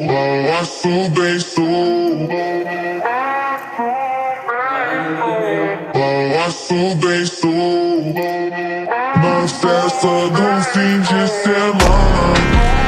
Balanço bem solto, balanço bem solto, na festa do fim de semana.